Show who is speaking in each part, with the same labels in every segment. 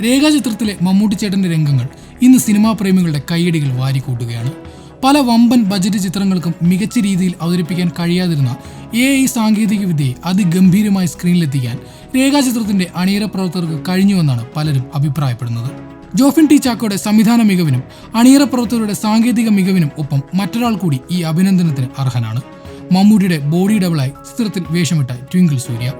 Speaker 1: രേഖാചിത്രത്തിലെ മമ്മൂട്ടി ചേട്ടന്റെ രംഗങ്ങൾ ഇന്ന് സിനിമാ പ്രേമികളുടെ കയ്യടികൾ വാരിക്കൂട്ടുകയാണ്. പല വമ്പൻ ബജറ്റ് ചിത്രങ്ങൾക്കും മികച്ച രീതിയിൽ അവതരിപ്പിക്കാൻ കഴിയാതിരുന്ന AI സാങ്കേതിക വിദ്യയെ അതിഗംഭീരമായി സ്ക്രീനിലെത്തിക്കാൻ രേഖാചിത്രത്തിന്റെ അണിയറ പ്രവർത്തകർക്ക് കഴിഞ്ഞുവെന്നാണ് പലരും അഭിപ്രായപ്പെടുന്നത്. ജോഫിൻ ടി ചാക്കോയുടെ സംവിധാന മികവിനും അണിയറ പ്രവർത്തകരുടെ സാങ്കേതിക മികവിനും ഒപ്പം മറ്റൊരാൾ കൂടി ഈ അഭിനന്ദനത്തിന് അർഹനാണ്. മമ്മൂട്ടിയുടെ ബോഡി ഡബിളായി ചിത്രത്തിൽ വേഷമിട്ട ട്വിങ്കിൾ സൂര്യ.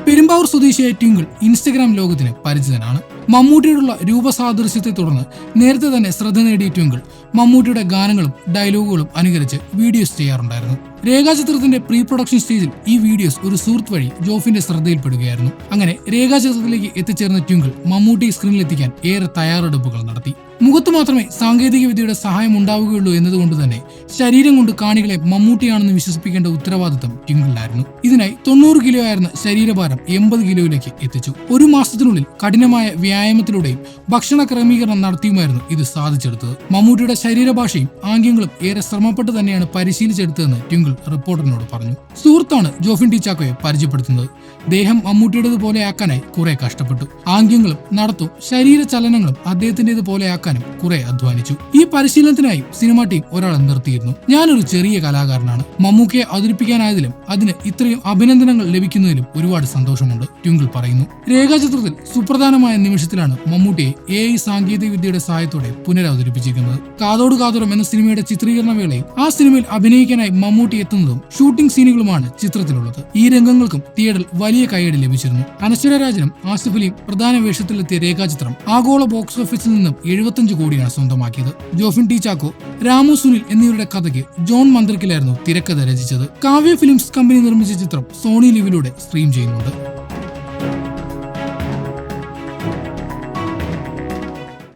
Speaker 1: പെരുമ്പാവൂർ സ്വദേശിയായ ട്വിങ്കിൾ ഇൻസ്റ്റഗ്രാം ലോകത്തിന് പരിചിതനാണ്. മമ്മൂട്ടിയോടുള്ള രൂപസാദൃശ്യത്തെ തുടർന്ന് നേരത്തെ തന്നെ ശ്രദ്ധ നേടിയ ട്വിങ്കിൾ മമ്മൂട്ടിയുടെ ഗാനങ്ങളും ഡയലോഗുകളും അനുകരിച്ച് വീഡിയോസ് ചെയ്യാറുണ്ടായിരുന്നു. രേഖാചിത്രത്തിന്റെ പ്രീ പ്രൊഡക്ഷൻ സ്റ്റേജിൽ ഈ വീഡിയോസ് ഒരു സുഹൃത്ത് വഴി ജോഫിന്റെ ശ്രദ്ധയിൽപ്പെടുകയായിരുന്നു. അങ്ങനെ രേഖാചിത്രത്തിലേക്ക് എത്തിച്ചേർന്ന ട്വിങ്കിൾ മമ്മൂട്ടി സ്ക്രീനിലെത്തിക്കാൻ ഏറെ തയ്യാറെടുപ്പുകൾ നടത്തി. മുഖത്ത് മാത്രമേ സാങ്കേതിക വിദ്യയുടെ സഹായം ഉണ്ടാവുകയുള്ളൂ എന്നതുകൊണ്ട് തന്നെ ശരീരം കൊണ്ട് കാണികളെ മമ്മൂട്ടിയാണെന്ന് വിശ്വസിപ്പിക്കേണ്ട ഉത്തരവാദിത്തം ട്വിങ്കിളിനായിരുന്നു. ഇതിനായി 90 കിലോ ആയിരുന്ന ശരീരഭാരം 80 കിലോയിലേക്ക് എത്തിച്ചു. ഒരു മാസത്തിനുള്ളിൽ കഠിനമായ വ്യായാമത്തിലൂടെയും ഭക്ഷണ ക്രമീകരണം നടത്തിയുമായിരുന്നു ഇത് സാധിച്ചെടുത്തത്. മമ്മൂട്ടിയുടെ ശരീരഭാഷയും ആംഗ്യങ്ങളും ഏറെ ശ്രമപ്പെട്ട് തന്നെയാണ് പരിശീലിച്ചെടുത്തതെന്ന് ട്വിങ്കിൾ റിപ്പോർട്ടറിനോട് പറഞ്ഞു. സുഹൃത്താണ് ജോഫിൻ ടി ചാക്കോയെ പരിചയപ്പെടുത്തുന്നത്. ദേഹം മമ്മൂട്ടിയുടേതുപോലെ ആക്കാനായി കുറെ കഷ്ടപ്പെട്ടു. ആംഗ്യങ്ങളും നടത്തും ശരീര ചലനങ്ങളും അദ്ദേഹത്തിന്റേതുപോലെ ആക്കാനും കുറെ അധ്വാനിച്ചു. ഈ പരിശീലനത്തിനായി സിനിമാ ടീം ഒരാളെ നിർത്തിയിരുന്നു. ഞാനൊരു ചെറിയ കലാകാരനാണ്. മമ്മൂക്കയെ അവതരിപ്പിക്കാനായതിലും അതിന് ഇത്രയും അഭിനന്ദനങ്ങൾ ലഭിക്കുന്നതിലും ഒരുപാട് സന്തോഷമുണ്ട്, ട്വിങ്കിൾ പറയുന്നു. രേഖാചിത്രത്തിൽ സുപ്രധാനമായ നിമിഷത്തിലാണ് മമ്മൂട്ടിയെ AI സാങ്കേതിക വിദ്യയുടെ സഹായത്തോടെ പുനരവതരിപ്പിച്ചിരിക്കുന്നത്. കാതോട് കാതോരം എന്ന സിനിമയുടെ ചിത്രീകരണ വേളയിൽ ആ സിനിമയിൽ അഭിനയിക്കാനായി മമ്മൂട്ടി എത്തുന്നതും ഷൂട്ടിംഗ് സീനുകളുമാണ് ചിത്രത്തിലുള്ളത്. ഈ രംഗങ്ങൾക്കും തിയേറ്ററിൽ വലിയ കയ്യടി ലഭിച്ചിരുന്നു. അനശ്വര രാജനും ആസിഫ് അലിയും പ്രധാന വേഷത്തിലെത്തിയ രേഖാചിത്രം ആഗോള ബോക്സ് ഓഫീസിൽ നിന്നും 75 കോടിയാണ് സ്വന്തമാക്കിയത്. ജോഫിൻ ടി ചാക്കോ, രാമു സുനിൽ എന്നിവരുടെ കഥയ്ക്ക് ജോൺ മന്ത്രിക്കലായിരുന്നു തിരക്കഥ രചിച്ചത്. കാവ്യ ഫിലിംസ് കമ്പനി നിർമ്മിച്ച ചിത്രം സോണി ലിവിലൂടെ സ്ട്രീം ചെയ്യുന്നുണ്ട്.